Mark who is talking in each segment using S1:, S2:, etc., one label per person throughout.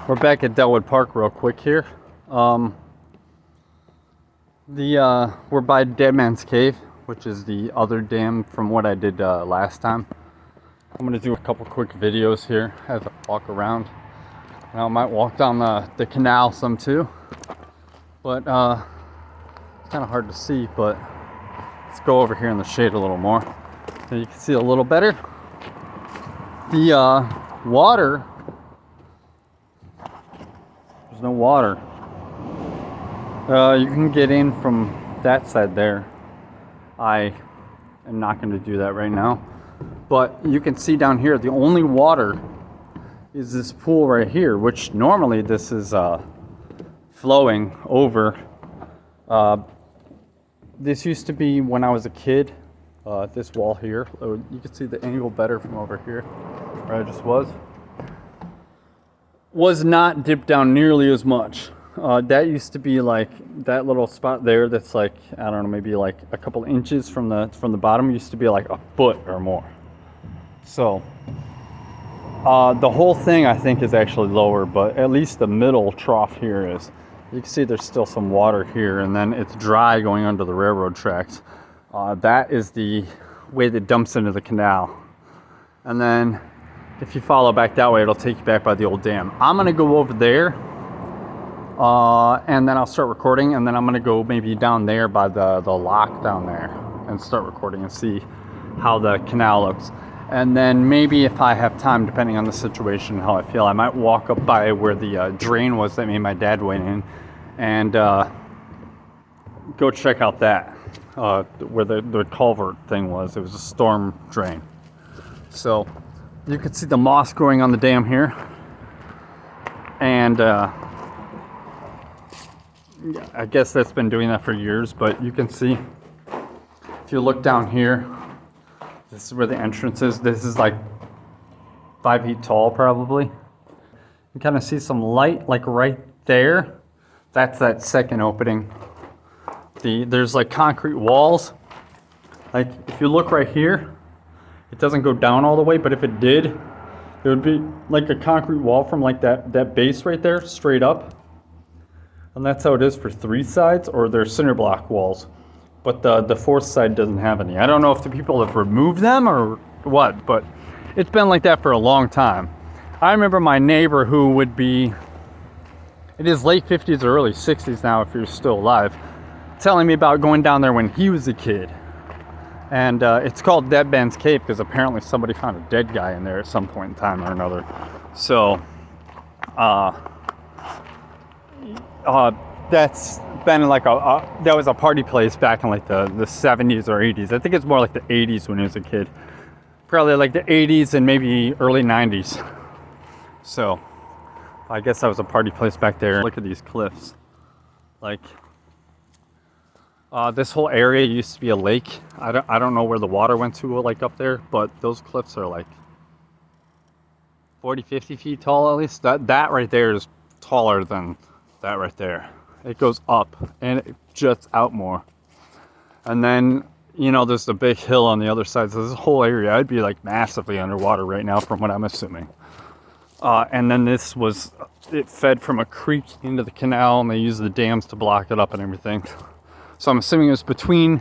S1: We're back at Dellwood Park real quick here. We're by Dead Man's Cave, which is the other dam from what I did last time. I'm going to do a couple quick videos here as I walk around. And I might walk down the canal some too. But it's kind of hard to see, but let's go over here in the shade a little more. So you can see a little better. The water, there's no water. You can get in from that side there. I am not going to do that right now. But you can see down here, the only water is this pool right here, which normally this is flowing over. This used to be when I was a kid, this wall here. You can see the angle better from over here, where I just was not dipped down nearly as much. That used to be like that little spot there that's like, I don't know, maybe like a couple inches from the bottom, used to be like a foot or more. So the whole thing I think is actually lower, but at least the middle trough here is. You can see there's still some water here, and then it's dry going under the railroad tracks. That is the way that dumps into the canal. And then if you follow back that way, it'll take you back by the old dam. I'm gonna go over there, and then I'll start recording, and then I'm gonna go maybe down there by the lock down there and start recording and see how the canal looks. And then maybe if I have time, depending on the situation, how I feel, I might walk up by where the drain was that me and my dad went in, and go check out that, where the culvert thing was. It was a storm drain. So you can see the moss growing on the dam here. And I guess that's been doing that for years, but you can see, if you look down here, this is where the entrance is. This is like 5 feet tall, probably. You kind of see some light, like right there. That's that second opening. There's like concrete walls. Like if you look right here, it doesn't go down all the way, but if it did, there would be like a concrete wall from like that base right there, straight up. And that's how it is for 3 sides, or they're cinder block walls. But the fourth side doesn't have any. I don't know if the people have removed them or what, but it's been like that for a long time. I remember my neighbor, who would be in his late 50s or early 60s now, if he was still alive, telling me about going down there when he was a kid. And it's called Dead Man's Cave because apparently somebody found a dead guy in there at some point in time or another. So that's been like that was a party place back in like the 70s or 80s. I think it's more like the 80s when he was a kid. Probably like the 80s and maybe early 90s. So I guess that was a party place back there. Look at these cliffs. Like this whole area used to be a lake. I don't know where the water went to, like up there, but those cliffs are like 40, 50 feet tall at least. That right there is taller than that right there. It goes up and it juts out more. And then, you know, there's the big hill on the other side. So this whole area, I'd be like massively underwater right now from what I'm assuming. And then it fed from a creek into the canal, and they used the dams to block it up and everything. So I'm assuming it was between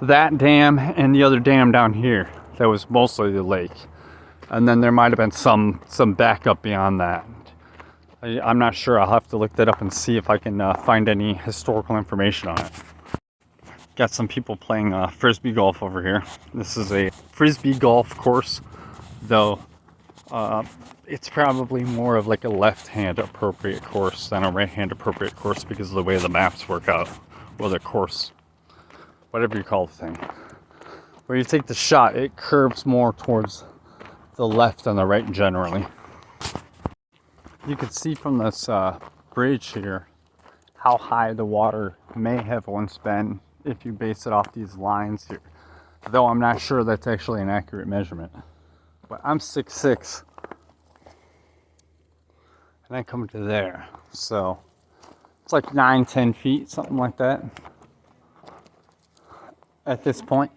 S1: that dam and the other dam down here. That was mostly the lake. And then there might have been some backup beyond that. I'm not sure. I'll have to look that up and see if I can find any historical information on it. Got some people playing frisbee golf over here. This is a frisbee golf course, though it's probably more of like a left-hand appropriate course than a right-hand appropriate course because of the way the maps work out. Well, the course, whatever you call the thing. Where you take the shot, it curves more towards the left than the right generally. You can see from this bridge here how high the water may have once been if you base it off these lines here. Though I'm not sure that's actually an accurate measurement. But I'm 6'6", and I come to there. So it's like 9-10 feet, something like that at this point.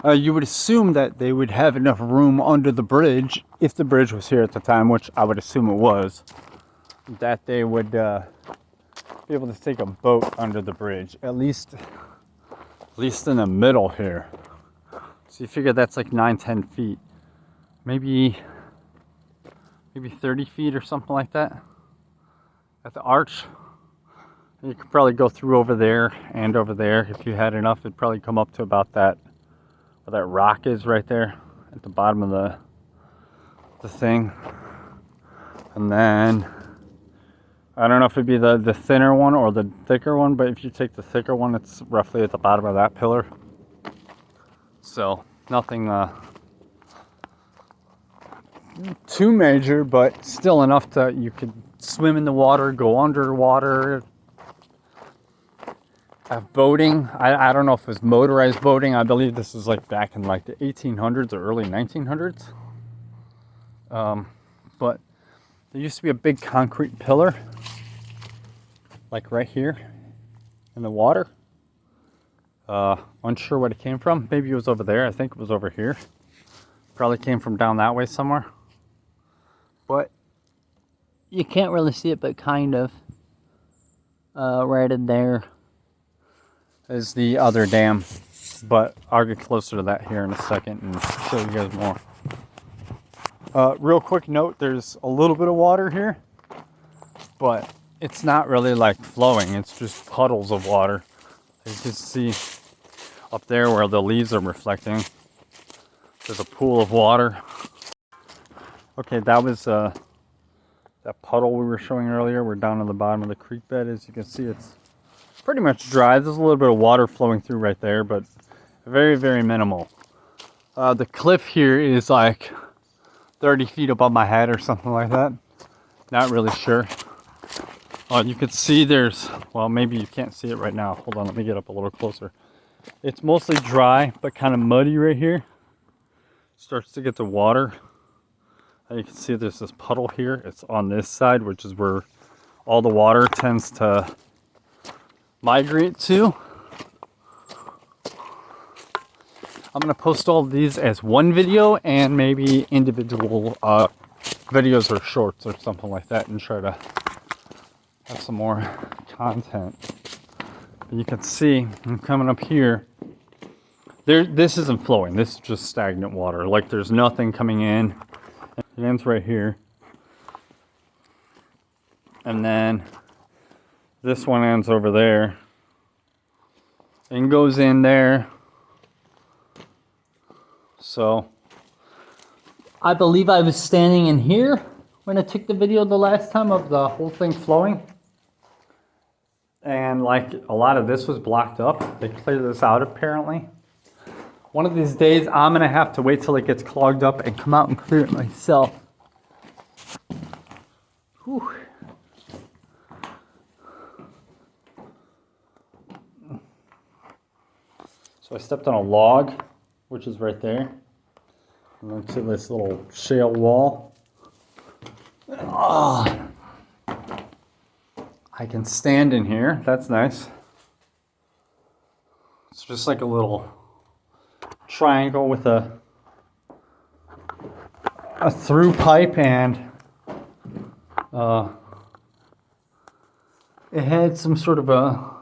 S1: You would assume that they would have enough room under the bridge if the bridge was here at the time, which I would assume it was. that they would be able to take a boat under the bridge, at least in the middle here. So you figure that's like 9-10 feet, maybe 30 feet or something like that at the arch. And you could probably go through over there and over there if you had enough. It'd probably come up to about that where that rock is right there at the bottom of the thing. And then I don't know if it'd be the thinner one or the thicker one, but if you take the thicker one, it's roughly at the bottom of that pillar. So nothing too major, but still enough that you could swim in the water, go underwater, have boating. I don't know if it was motorized boating. I believe this is like back in like the 1800s or early 1900s. But there used to be a big concrete pillar, like right here in the water. Unsure what it came from. Maybe it was over there. I think it was over here. Probably came from down that way somewhere. But you can't really see it, but kind of. Right in there is the other dam. But I'll get closer to that here in a second and show you guys more. Real quick note, there's a little bit of water here, but it's not really like flowing. It's just puddles of water. You can see up there where the leaves are reflecting. There's a pool of water. Okay, that was that puddle we were showing earlier. We're down on the bottom of the creek bed. As you can see, it's pretty much dry. There's a little bit of water flowing through right there, but very, very minimal. The cliff here is like 30 feet above my head or something like that. Not really sure. You can see there's, well, maybe you can't see it right now. Hold on, let me get up a little closer. It's mostly dry, but kind of muddy right here. Starts to get the water. You can see there's this puddle here. It's on this side, which is where all the water tends to migrate to. I'm going to post all of these as one video and maybe individual videos or shorts or something like that and try to have some more content. But you can see I'm coming up here. This isn't flowing. This is just stagnant water. Like there's nothing coming in. It ends right here. And then this one ends over there and goes in there. So I believe I was standing in here when I took the video the last time of the whole thing flowing. And like a lot of this was blocked up. They cleared this out apparently. One of these days I'm gonna have to wait till it gets clogged up and come out and clear it myself. Whew. So I stepped on a log, which is right there. And then to this little shale wall. Oh, I can stand in here. That's nice. It's just like a little triangle with a through pipe, and it had some sort of a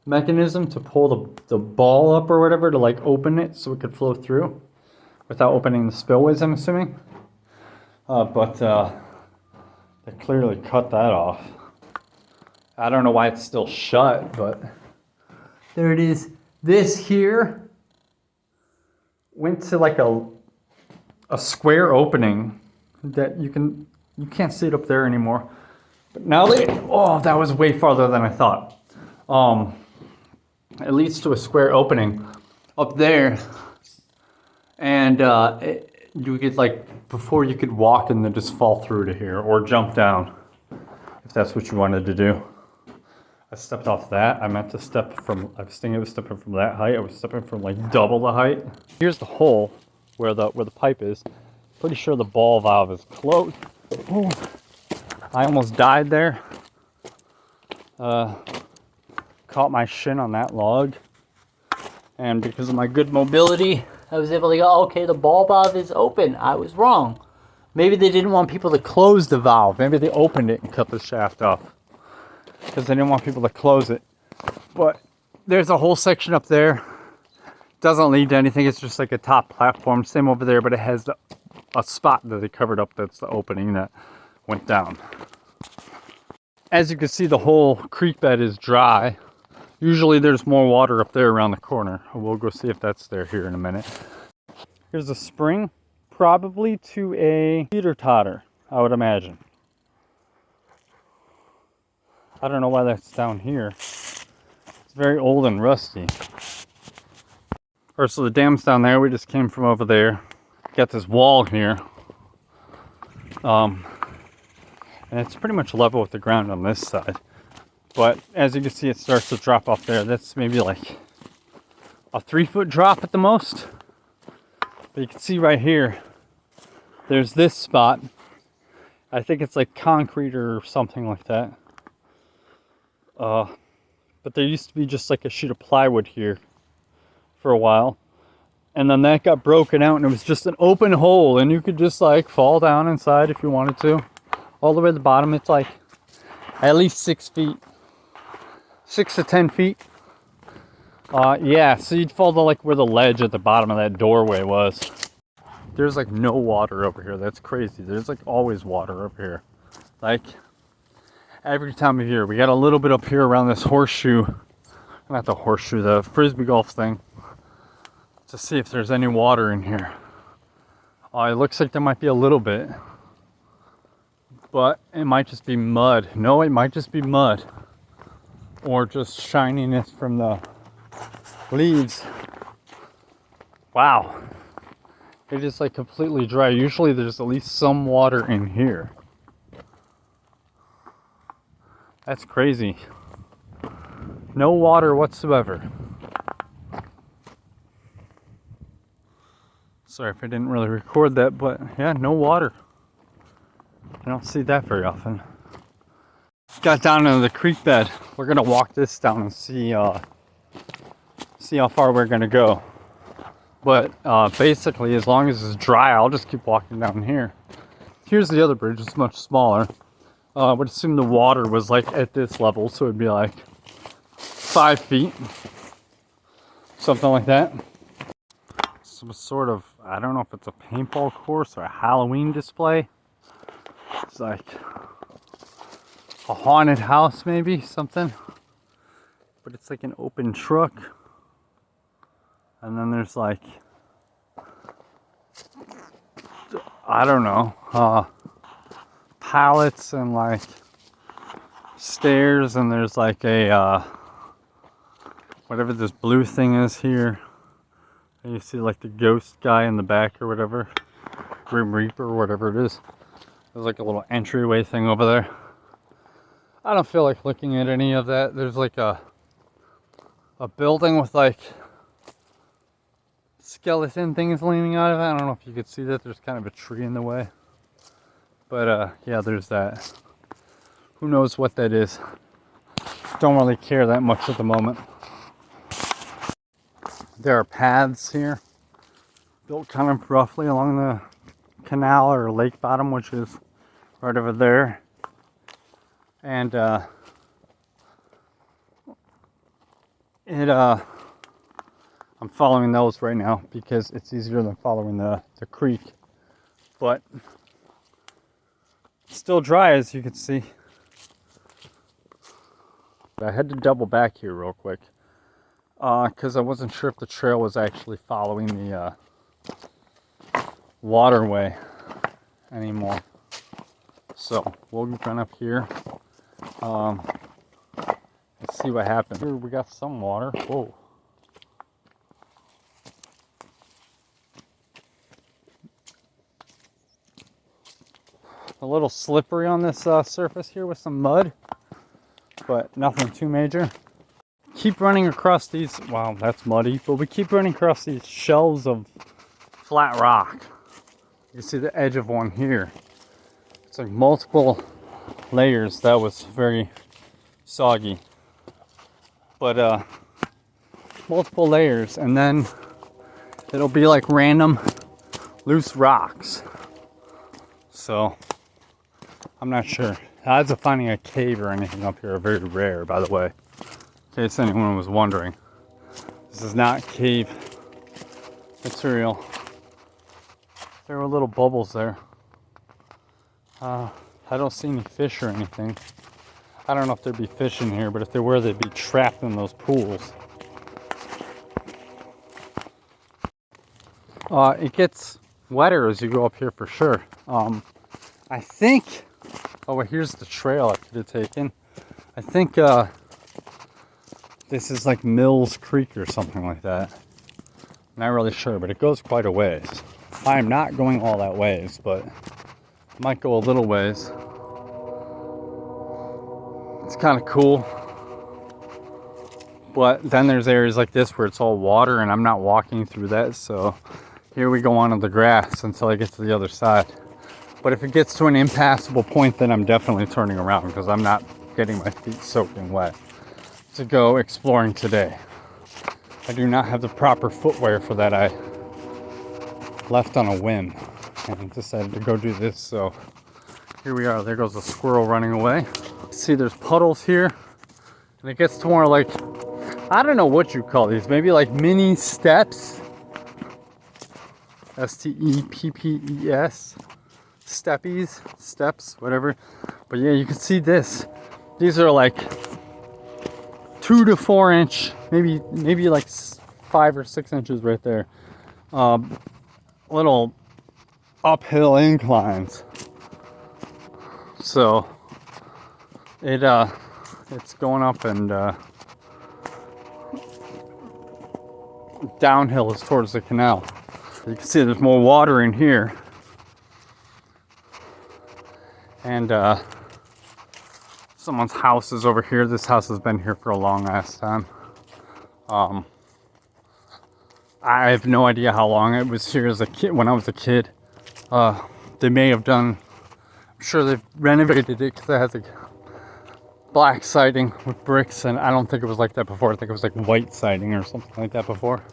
S1: mechanism to pull the ball up or whatever to like open it so it could flow through without opening the spillways, I'm assuming. But they clearly cut that off. I don't know why it's still shut, but there it is. This here went to like a square opening that you can't see it up there anymore. But now that was way farther than I thought. It leads to a square opening up there, and you could like before you could walk and then just fall through to here or jump down if that's what you wanted to do. I stepped off that. I meant to step from. I was thinking I was stepping from that height. I was stepping from like double the height. Here's the hole where the pipe is. Pretty sure the ball valve is closed. Ooh, I almost died there. Caught my shin on that log, and because of my good mobility, I was able to go, okay, the ball valve is open. I was wrong. Maybe they didn't want people to close the valve. Maybe they opened it and cut the shaft off because they didn't want people to close it. But there's a whole section up there. Doesn't lead to anything. It's just like a top platform. Same over there, but it has a spot that they covered up. That's the opening that went down. As you can see, the whole creek bed is dry. Usually there's more water up there around the corner. We'll go see if that's there here in a minute. Here's a spring, probably to a teeter-totter, I would imagine. I don't know why that's down here. It's very old and rusty. Or so the dam's down there. We just came from over there. Got this wall here. And it's pretty much level with the ground on this side. But as you can see, it starts to drop off there. That's maybe like a 3-foot drop at the most. But you can see right here, there's this spot. I think it's like concrete or something like that. But there used to be just like a sheet of plywood here for a while. And then that got broken out and it was just an open hole. And you could just like fall down inside if you wanted to. All the way to the bottom, it's like at least 6 feet. 6 to 10 feet. Yeah, so you'd fall to like where the ledge at the bottom of that doorway was. There's like no water over here. That's crazy. There's like always water up here. Like every time of year. We got a little bit up here around this horseshoe. Not the horseshoe, the frisbee golf thing. To see if there's any water in here. It looks like there might be a little bit. But it might just be mud. No, it might just be mud. Or just shininess from the leaves. Wow. It is like completely dry. Usually there's at least some water in here. That's crazy. No water whatsoever. Sorry if I didn't really record that, but yeah, no water. I don't see that very often. Got down into the creek bed. We're gonna walk this down and see how far we're gonna go. But basically, as long as it's dry, I'll just keep walking down here. Here's the other bridge. It's much smaller. I would assume the water was like at this level, so it'd be like 5 feet, something like that. Some sort of, I don't know if it's a paintball course or a Halloween display. It's like a haunted house, maybe, something. But it's like an open truck. And then there's like, I don't know, pallets and like stairs, and there's like a, whatever this blue thing is here. And you see like the ghost guy in the back or whatever. Grim Reaper or whatever it is. There's like a little entryway thing over there. I don't feel like looking at any of that. There's like a building with like skeleton things leaning out of it. I don't know if you could see that. There's kind of a tree in the way. But yeah, there's that. Who knows what that is. Don't really care that much at the moment. There are paths here. Built kind of roughly along the canal or lake bottom, which is right over there. And I'm following those right now because it's easier than following the creek. But it's still dry, as you can see. I had to double back here real quick because I wasn't sure if the trail was actually following the waterway anymore. So we'll run up here. Let's see what happens. Here we got some water. Whoa. A little slippery on this surface here with some mud, but nothing too major. Keep running across these, wow, that's muddy, but we keep running across these shelves of flat rock. You can see the edge of one here. It's like multiple layers. That was very soggy, but multiple layers, and then it'll be like random loose rocks. So I'm not sure. Odds of finding a cave or anything up here are very rare, by the way, in case anyone was wondering. This is not cave material. There were little bubbles there. I don't see any fish or anything. I don't know if there'd be fish in here, but if there were, they'd be trapped in those pools. It gets wetter as you go up here for sure. I think, oh, well, here's the trail I could have taken. I think this is like Mills Creek or something like that. Not really sure, but it goes quite a ways. I'm not going all that ways, but might go a little ways. It's kind of cool. But then there's areas like this where it's all water and I'm not walking through that, so here we go onto the grass until I get to the other side. But if it gets to an impassable point, then I'm definitely turning around because I'm not getting my feet soaking wet to go exploring today. I do not have the proper footwear for that. I left on a whim and decided to go do this, so here we are. There goes the squirrel running away. See, there's puddles here, and it gets to more like, I don't know what you call these, maybe like mini steps. S-T-E-P-P-E-S. Steppies, steps, whatever. But yeah, you can see this. These are like 2 to 4 inch, maybe like 5 or 6 inches right there. Little uphill inclines. So it's going up and downhill is towards the canal. You can see there's more water in here. And someone's house is over here. This house has been here for a long ass time. I have no idea how long it was here as a kid. When I was a kid, they may have done. I'm sure they've renovated it because it has a black siding with bricks, and I don't think it was like that before. I think it was like white siding or something like that before.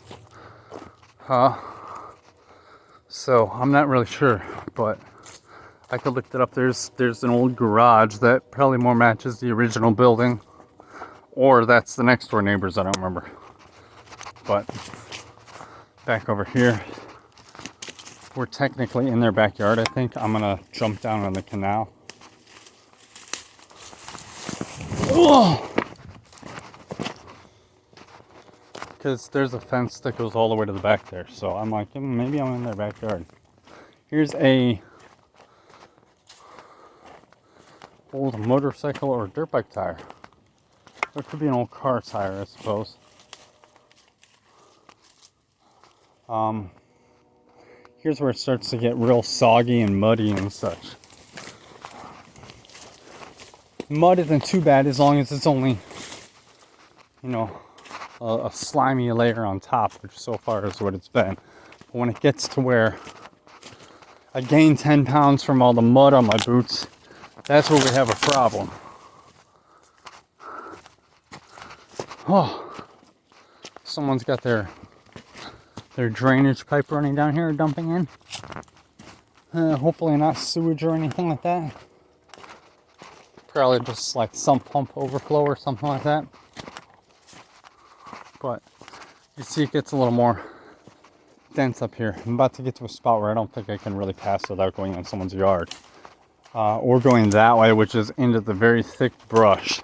S1: So I'm not really sure, but I could look it up. There's an old garage that probably more matches the original building, or that's the next door neighbors. I don't remember. But back over here, we're technically in their backyard. I think I'm gonna jump down on the canal. Because there's a fence that goes all the way to the back there, so I'm like, maybe I'm in their backyard. Here's a old motorcycle or dirt bike tire. Or it could be an old car tire, I suppose. Here's where it starts to get real soggy and muddy and such. Mud isn't too bad as long as it's only, you know, a slimy layer on top, which so far is what it's been. But when it gets to where I gain 10 pounds from all the mud on my boots, that's where we have a problem. Oh, someone's got their drainage pipe running down here, dumping in. Hopefully not sewage or anything like that. Probably just like some pump overflow or something like that. But you see it gets a little more dense up here. I'm about to get to a spot where I don't think I can really pass without going on someone's yard. Or going that way, which is into the very thick brush.